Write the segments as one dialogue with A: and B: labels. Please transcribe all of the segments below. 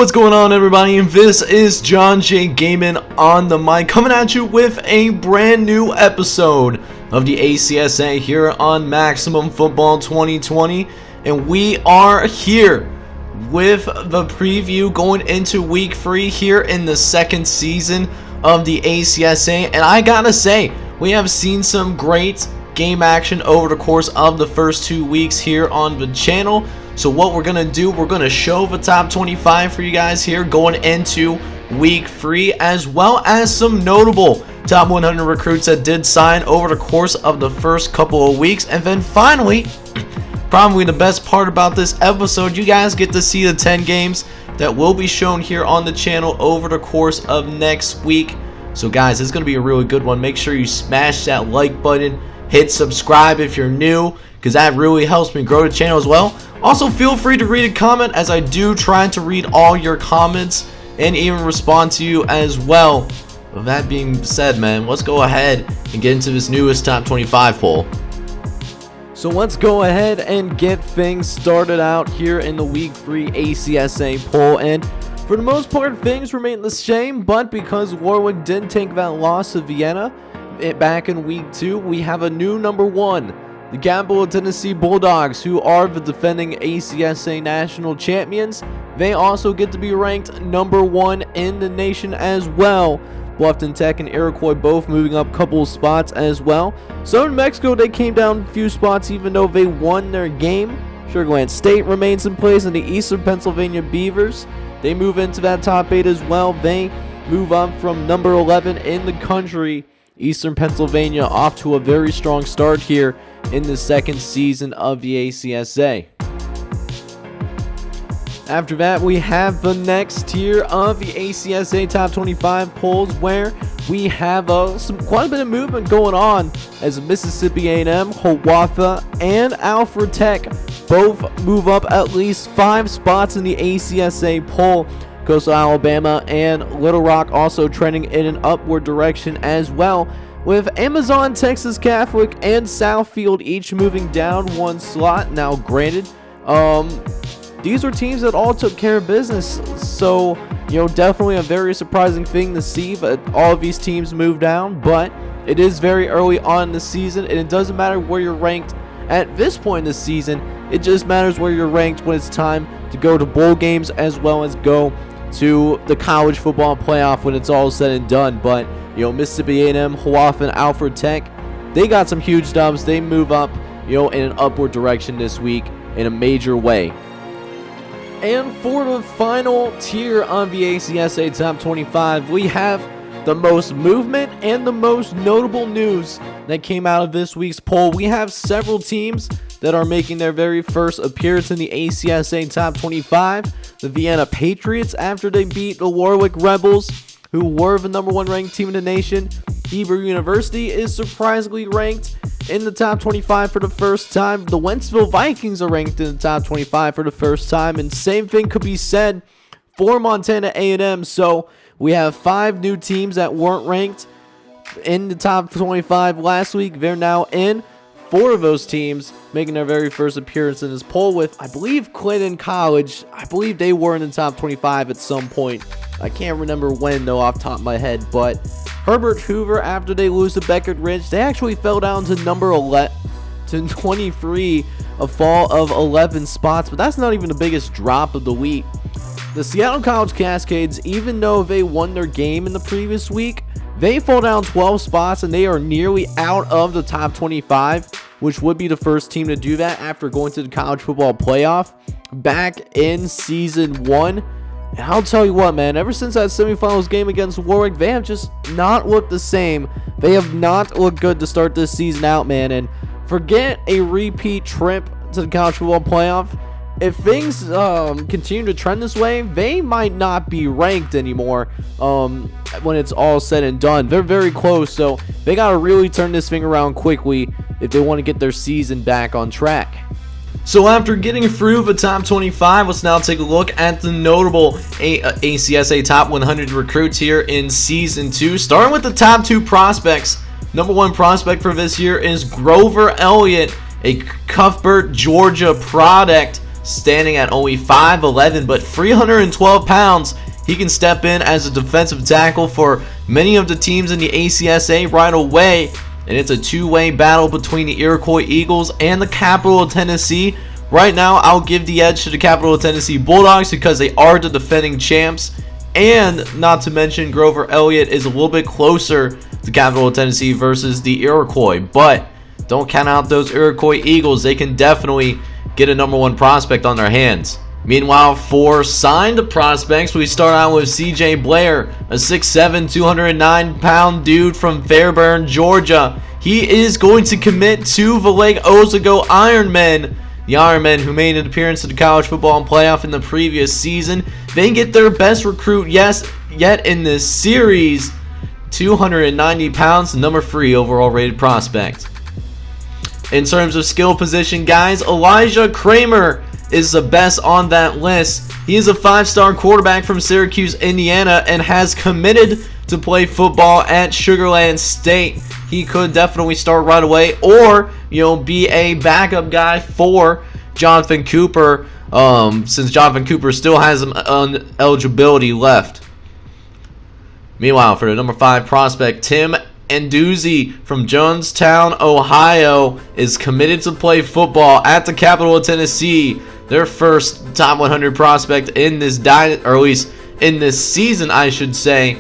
A: What's going on, everybody? And this is John J. Gaming on the mic, coming at you with a brand new episode of the ACSA here on Maximum Football 2020. And we are here with the preview going into week 3 here in the second season of the ACSA. And I gotta say, we have seen some great game action over the course of the first 2 weeks here on the channel. So what we're going to do, we're going to show the top 25 for you guys here going into week 3, as well as some notable top 100 recruits that did sign over the course of the first couple of weeks. And then finally, probably the best part about this episode, you guys get to see the 10 games that will be shown here on the channel over the course of next week. So guys, it's going to be a really good one. Make sure you smash that like button, hit subscribe if you're new, because that really helps me grow the channel as well. Also, feel free to read a comment, as I do try to read all your comments and even respond to you as well. With that being said, man, let's go ahead and get into this newest top 25 poll. So let's go ahead and get things started out here in the week 3 ACSA poll. And for the most part, things remain the same, but because Warwick did take that loss to Vienna back in week 2, we have a new number 1. The Gamble Dynasty Bulldogs, who are the defending ACSA national champions. They also get to be ranked number 1 in the nation as well. Bluffton Tech and Iroquois both moving up a couple of spots as well. Southern Mexico, they came down a few spots even though they won their game. Sugarland State remains in place, and the Eastern Pennsylvania Beavers, they move into that top 8 as well. They move up from number 11 in the country. Eastern Pennsylvania off to a very strong start here in the second season of the ACSA. After that, we have the next tier of the ACSA top 25 polls, where we have quite a bit of movement going on, as Mississippi A&M, Hiawatha, and Alfred Tech both move up at least 5 spots in the ACSA poll. Coastal Alabama and Little Rock also trending in an upward direction as well, with Amazon, Texas Catholic, and Southfield each moving down 1 slot. Now granted, these were teams that all took care of business, so definitely a very surprising thing to see that all of these teams move down. But it is very early on in the season, and it doesn't matter where you're ranked at this point in the season. It just matters where you're ranked when it's time to go to bowl games, as well as go to the college football playoff when it's all said and done. But Mississippi A&M, Hiawatha, and Alfred Tech, they got some huge dubs. They move up in an upward direction this week in a major way. And for the final tier of the ACSA top 25, we have the most movement and the most notable news that came out of this week's poll. We have several teams that are making their very first appearance in the ACSA top 25. The Vienna Patriots, after they beat the Warwick Rebels, who were the number 1 ranked team in the nation. Hebrew University is surprisingly ranked in the top 25 for the first time. The Wentzville Vikings are ranked in the top 25 for the first time, and same thing could be said for Montana A&M. So we have 5 new teams that weren't ranked in the top 25 last week. They're now in. 4 of those teams making their very first appearance in this poll, with, I believe, Clinton College. I believe they were in the top 25 at some point. I can't remember when, though, off the top of my head. But Herbert Hoover, after they lose to Beckett Ridge, they actually fell down to number 23, a fall of 11 spots. But that's not even the biggest drop of the week. The Seattle College Cascades, even though they won their game in the previous week, they fall down 12 spots, and they are nearly out of the top 25, which would be the first team to do that after going to the college football playoff back in season 1. And I'll tell you what, man, ever since that semifinals game against Warwick, they have just not looked the same. They have not looked good to start this season out, man. And forget a repeat trip to the college football playoff. If things continue to trend this way, they might not be ranked anymore when it's all said and done. They're very close, so they got to really turn this thing around quickly if they want to get their season back on track. So after getting through the top 25, let's now take a look at the notable ACSA top 100 recruits here in Season 2. Starting with the top 2 prospects. Number 1 prospect for this year is Grover Elliott, a Cuthbert, Georgia product. standing at only 5'11", but 312 pounds. He can step in as a defensive tackle for many of the teams in the ACSA right away. And it's a two-way battle between the Iroquois Eagles and the Capital of Tennessee. Right now, I'll give the edge to the Capital of Tennessee Bulldogs because they are the defending champs. And not to mention, Grover Elliott is a little bit closer to Capital of Tennessee versus the Iroquois. But don't count out those Iroquois Eagles. They can definitely get a #1 prospect on their hands. Meanwhile, for signed prospects, we start out with C.J. Blair, a 6'7", 209-pound dude from Fairburn, Georgia. He is going to commit to the Lake Osago Ironmen. The Ironmen, who made an appearance at the college football playoff in the previous season, they get their best recruit yet in this series, 290 pounds, number 3 overall rated prospect. In terms of skill position, guys, Elijah Kramer is the best on that list. He is a 5-star quarterback from Syracuse, Indiana, and has committed to play football at Sugar Land State. He could definitely start right away, or be a backup guy for Jonathan Cooper, since Jonathan Cooper still has some eligibility left. Meanwhile, for the number 5 prospect, Tim Anduzzi from Jonestown, Ohio, is committed to play football at the Capital of Tennessee. Their first top 100 prospect in this or at least in this season, I should say.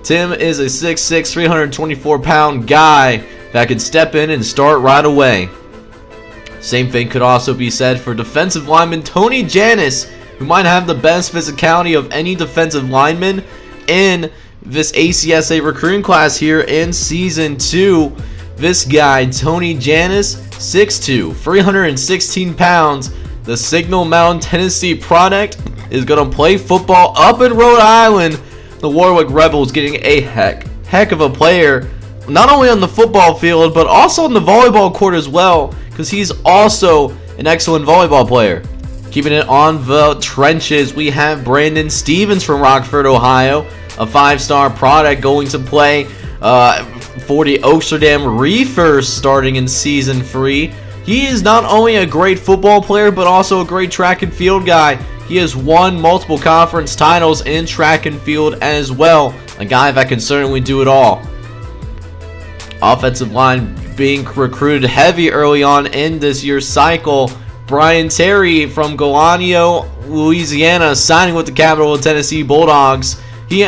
A: Tim is a 6'6", 324-pound guy that can step in and start right away. Same thing could also be said for defensive lineman Tony Janis, who might have the best physicality of any defensive lineman in this ACSA recruiting class here in Season 2. This guy, Tony Janis, 6'2", 316 pounds, the Signal Mountain, Tennessee product, is going to play football up in Rhode Island. The Warwick Rebels getting a heck of a player, not only on the football field, but also on the volleyball court as well, because he's also an excellent volleyball player. Keeping it on the trenches, we have Brandon Stevens from Rockford, Ohio, a 5-star product going to play for the Oaksterdam Reefers starting in Season 3. He is not only a great football player, but also a great track and field guy. He has won multiple conference titles in track and field as well. A guy that can certainly do it all. Offensive line being recruited heavy early on in this year's cycle. Brian Terry from Galanio, Louisiana, signing with the Capital of Tennessee Bulldogs. He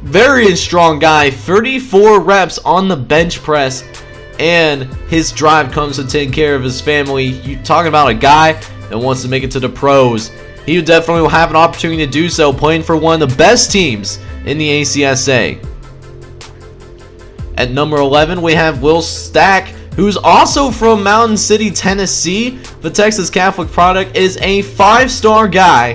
A: very strong guy, 34 reps on the bench press, and his drive comes to take care of his family. You're talking about a guy that wants to make it to the pros. He definitely will have an opportunity to do so, playing for one of the best teams in the ACSA. At number 11, we have Will Stack, who's also from Mountain City, Tennessee. The Texas Catholic product is a 5-star guy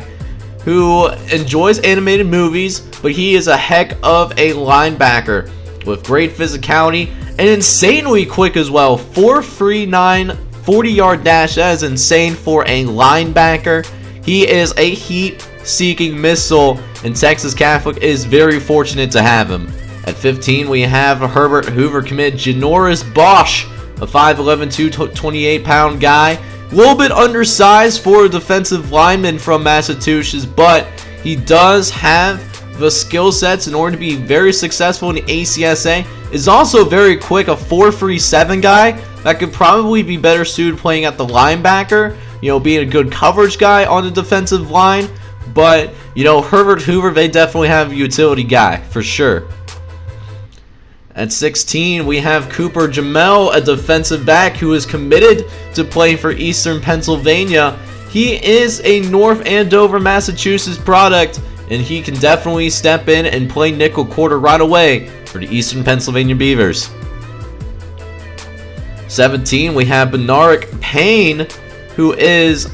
A: who enjoys animated movies, but he is a heck of a linebacker with great physicality and insanely quick as well. 4.39 40-yard dash. That is insane for a linebacker. He is a heat-seeking missile, and Texas Catholic is very fortunate to have him. At 15, we have Herbert Hoover commit Janoris Bosch, a 5'11", 228-pound guy. A little bit undersized for a defensive lineman from Massachusetts, but he does have the skill sets in order to be very successful in the ACSA. Is also very quick, a 4.37 guy that could probably be better suited playing at the linebacker, being a good coverage guy on the defensive line. But, Herbert Hoover, they definitely have a utility guy for sure. At 16, we have Cooper Jamel, a defensive back who is committed to playing for Eastern Pennsylvania. He is a North Andover, Massachusetts product, and he can definitely step in and play nickel quarter right away for the Eastern Pennsylvania Beavers. 17, we have Benarik Payne, who is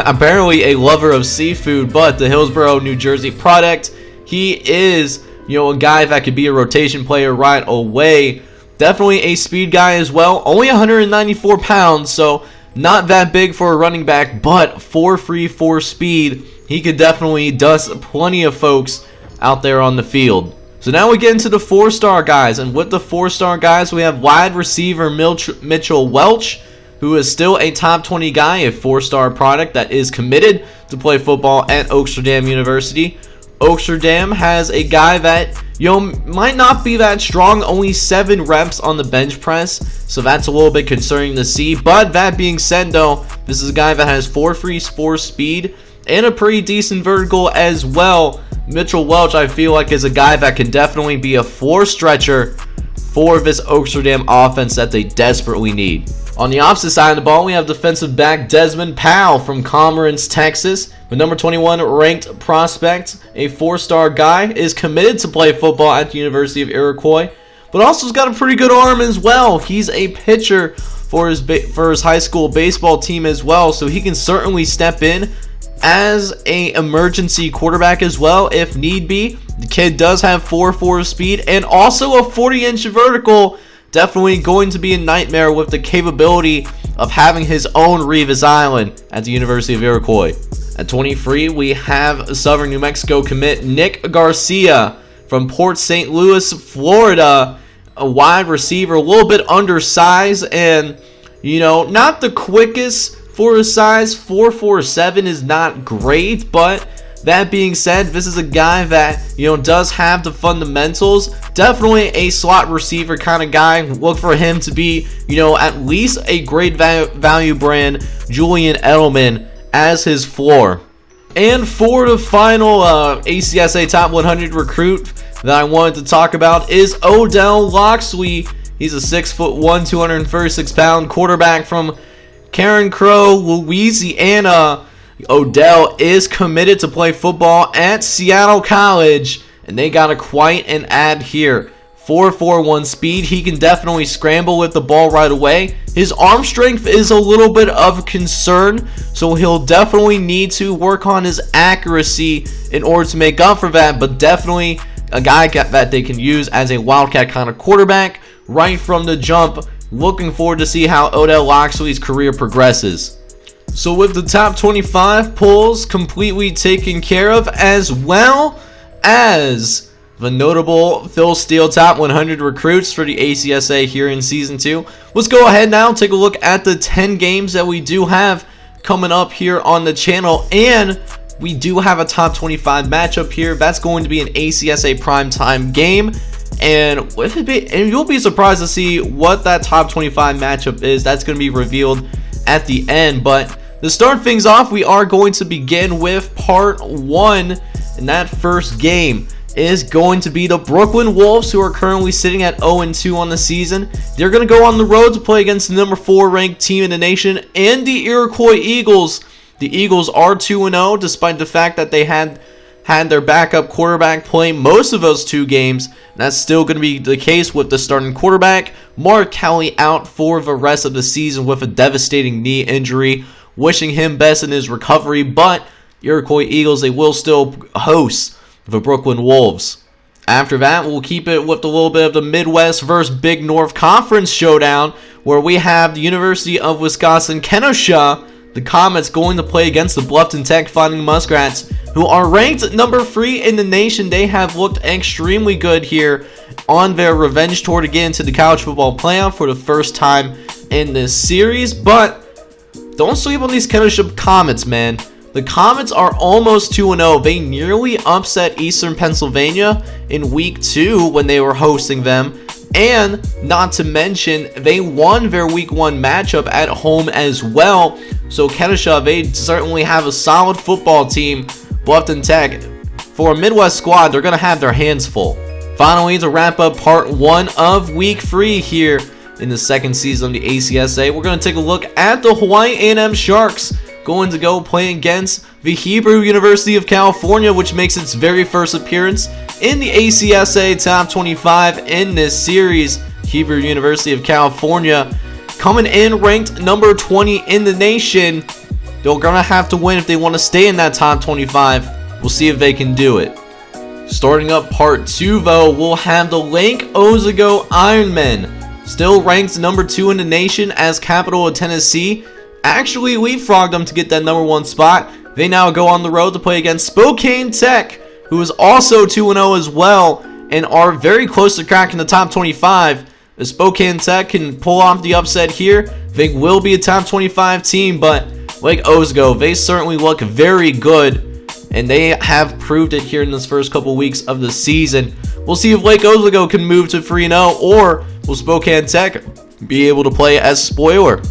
A: apparently a lover of seafood, but the Hillsborough, New Jersey product. He is a guy that could be a rotation player right away. Definitely a speed guy as well. Only 194 pounds, so not that big for a running back, but 4.34 speed. He could definitely dust plenty of folks out there on the field. So now we get into the 4-star guys, and with the 4-star guys, we have wide receiver Mitchell Welch, who is still a top 20 guy, a 4-star product that is committed to play football at Oaksterdam University. Oaksterdam has a guy that, might not be that strong, only 7 reps on the bench press, so that's a little bit concerning to see. But that being said though, this is a guy that has 4.34 speed and a pretty decent vertical as well. Mitchell Welch, I feel like, is a guy that can definitely be a floor stretcher for this Oaksterdam offense that they desperately need. On the opposite side of the ball, we have defensive back Desmond Powell from Commerce, Texas. The number 21 ranked prospect, a 4-star guy, is committed to play football at the University of Iroquois, but also has got a pretty good arm as well. He's a pitcher for his high school baseball team as well, so he can certainly step in as an emergency quarterback as well if need be. The kid does have 4.4 speed and also a 40-inch vertical. Definitely going to be a nightmare with the capability of having his own Revis Island at the University of Iroquois. At 23, we have Southern New Mexico commit Nick Garcia from Port St. Louis, Florida. A wide receiver, a little bit undersized and, not the quickest for his size. 4.47 is not great, but that being said, this is a guy that, does have the fundamentals. Definitely a slot receiver kind of guy. Look for him to be, at least a great value brand Julian Edelman as his floor. And for the final ACSA Top 100 recruit that I wanted to talk about is Odell Locksley. He's a 6'1", 236-pound quarterback from Karen Crow, Louisiana. Odell is committed to play football at Seattle College, and they got quite an ad here. 4.41 speed. He can definitely scramble with the ball right away. His arm strength is a little bit of concern, so he'll definitely need to work on his accuracy in order to make up for that, but definitely a guy that they can use as a wildcat kind of quarterback right from the jump. Looking forward to see how Odell Locksley's career progresses. So with the top 25 polls completely taken care of, as well as the notable Phil Steele Top 100 recruits for the ACSA here in Season 2, let's go ahead now and take a look at the 10 games that we do have coming up here on the channel. And we do have a top 25 matchup here. That's going to be an ACSA primetime game. And you'll be surprised to see what that top 25 matchup is. That's going to be revealed at the end. But to start things off, we are going to begin with part 1, and that first game is going to be the Brooklyn Wolves, who are currently sitting at 0-2 on the season. They're going to go on the road to play against the number 4 ranked team in the nation, and the Iroquois Eagles. The Eagles are 2-0, despite the fact that they had their backup quarterback play most of those 2 games. That's still going to be the case with the starting quarterback, Mark Kelly, out for the rest of the season with a devastating knee injury. Wishing him best in his recovery, but Iroquois Eagles, they will still host the Brooklyn Wolves. After that, we'll keep it with a little bit of the Midwest versus Big North Conference showdown, where we have the University of Wisconsin-Kenosha, the Comets, going to play against the Bluffton Tech Fighting Muskrats, who are ranked number 3 in the nation. They have looked extremely good here on their revenge tour to get into the college football playoff for the first time in this series, but don't sleep on these Kenosha Comets, man. The Comets are almost 2-0. They nearly upset Eastern Pennsylvania in week 2 when they were hosting them. And not to mention, they won their week 1 matchup at home as well. So Kenosha, they certainly have a solid football team. Bluffton Tech, for a Midwest squad, they're going to have their hands full. Finally, to wrap up part 1 of week 3 here in the second season of the ACSA, we're going to take a look at the Hawaii A&M Sharks going to go play against the Hebrew University of California, which makes its very first appearance in the ACSA Top 25 in this series. Hebrew University of California coming in ranked number 20 in the nation. They're going to have to win if they want to stay in that top 25. We'll see if they can do it. Starting up part 2 though, we'll have the Lake Ozago Ironmen, still ranked number 2 in the nation, as Capital of Tennessee actually leapfrogged them to get that number 1 spot. They now go on the road to play against Spokane Tech, who is also 2-0 as well, and are very close to cracking the top 25. If Spokane Tech can pull off the upset here, think will be a top 25 team, but Lake Oswego, they certainly look very good, and they have proved it here in this first couple weeks of the season. We'll see if Lake Oswego can move to 3-0, or will Spokane Tech be able to play as spoiler.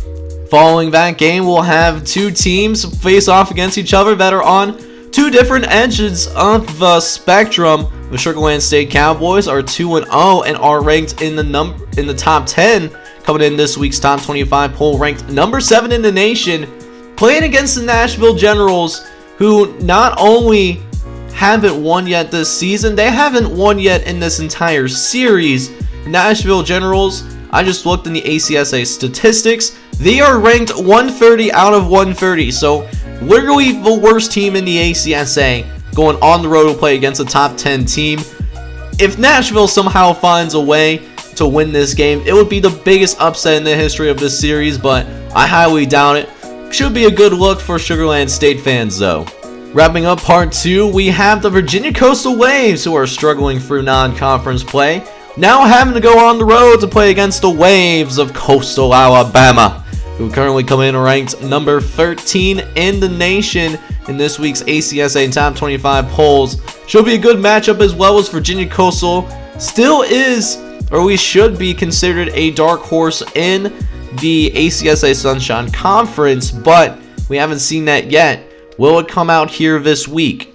A: Following that game, we'll have two teams face off against each other that are on two different edges of the spectrum. The Sugar Land State Cowboys are 2-0 and are ranked in the top 10, coming in this week's top 25 poll, ranked number 7 in the nation, playing against the Nashville Generals, who not only haven't won yet this season, they haven't won yet in this entire series. Nashville Generals, I just looked in the ACSA statistics, they are ranked 130 out of 130, so literally the worst team in the ACSA, going on the road to play against a top 10 team. If Nashville somehow finds a way to win this game, it would be the biggest upset in the history of this series, but I highly doubt it. Should be a good look for Sugar Land State fans though. Wrapping up part 2, we have the Virginia Coastal Waves, who are struggling through non-conference play, now having to go on the road to play against the Waves of Coastal Alabama, who currently come in ranked number 13 in the nation in this week's ACSA Top 25 polls. Should be a good matchup, as well as Virginia Coastal still is, or we should be, considered a dark horse in the ACSA Sunshine Conference, but we haven't seen that yet. Will it come out here this week?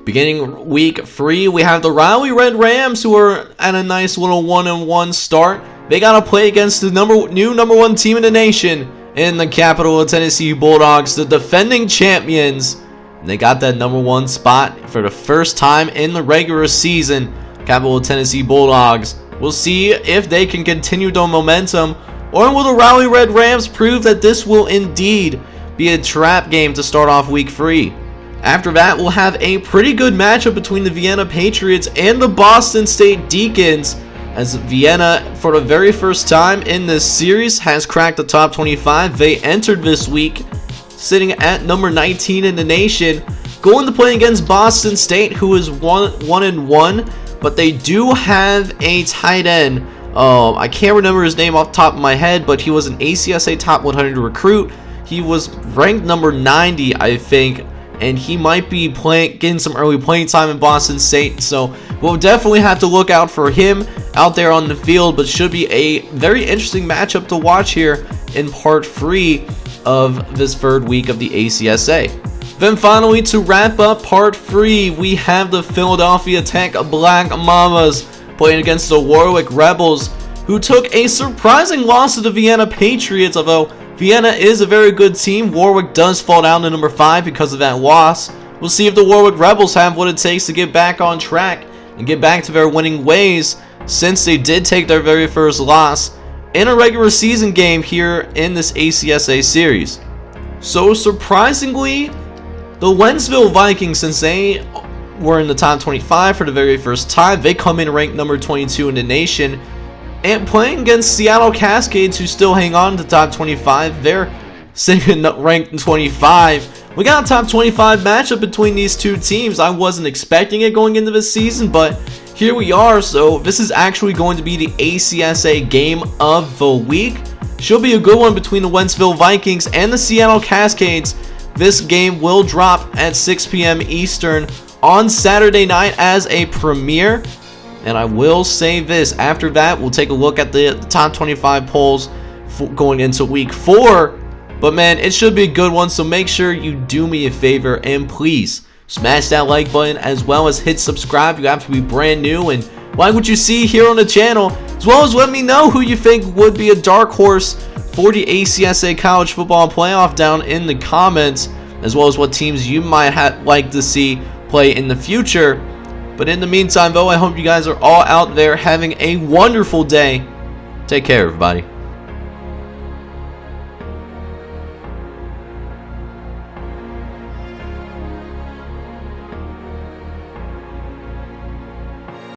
A: Beginning week 3, we have the Raleigh Red Rams, who are at a nice little 1-1 start. They got to play against the new number 1 team in the nation, in the capital of Tennessee Bulldogs, the defending champions. They got that number 1 spot for the first time in the regular season. Capital of Tennessee Bulldogs. We'll see if they can continue the momentum, or will the Raleigh Red Rams prove that this will indeed be a trap game to start off week 3. After that, we'll have a pretty good matchup between the Vienna Patriots and the Boston State Deacons, as Vienna, for the very first time in this series, has cracked the top 25. They entered this week sitting at number 19 in the nation, going to play against Boston State, who is 1-1, but they do have a tight end. I can't remember his name off the top of my head, but he was an ACSA top 100 recruit. He was ranked number 90, I think, and he might be getting some early playing time in Boston State, so we'll definitely have to look out for him out there on the field, but should be a very interesting matchup to watch here in part 3 of this third week of the ACSA. Then finally, to wrap up part 3, we have the Philadelphia Tech Black Mamas playing against the Warwick Rebels, who took a surprising loss to the Vienna Patriots. Although Vienna is a very good team, Warwick does fall down to number 5 because of that loss. We'll see if the Warwick Rebels have what it takes to get back on track and get back to their winning ways, since they did take their very first loss in a regular season game here in this ACSA series. So surprisingly, the Wentzville Vikings, since they were in the top 25 for the very first time, they come in ranked number 22 in the nation, and playing against Seattle Cascades, who still hang on to the top 25. They're sitting ranked 25. We got a top 25 matchup between these two teams. I wasn't expecting it going into this season, but here we are. So this is actually going to be the ACSA game of the week. Should be a good one between the Wentzville Vikings and the Seattle Cascades. This game will drop at 6 p.m. Eastern on Saturday night as a premiere. And I will say this, after that, we'll take a look at the top 25 polls going into week 4. But man, it should be a good one, so make sure you do me a favor and please smash that like button, as well as hit subscribe. You have to be brand new and like what you see here on the channel, as well as let me know who you think would be a dark horse for the ACSA College Football Playoff down in the comments, as well as what teams you might like to see play in the future. But in the meantime, though, I hope you guys are all out there having a wonderful day. Take care, everybody.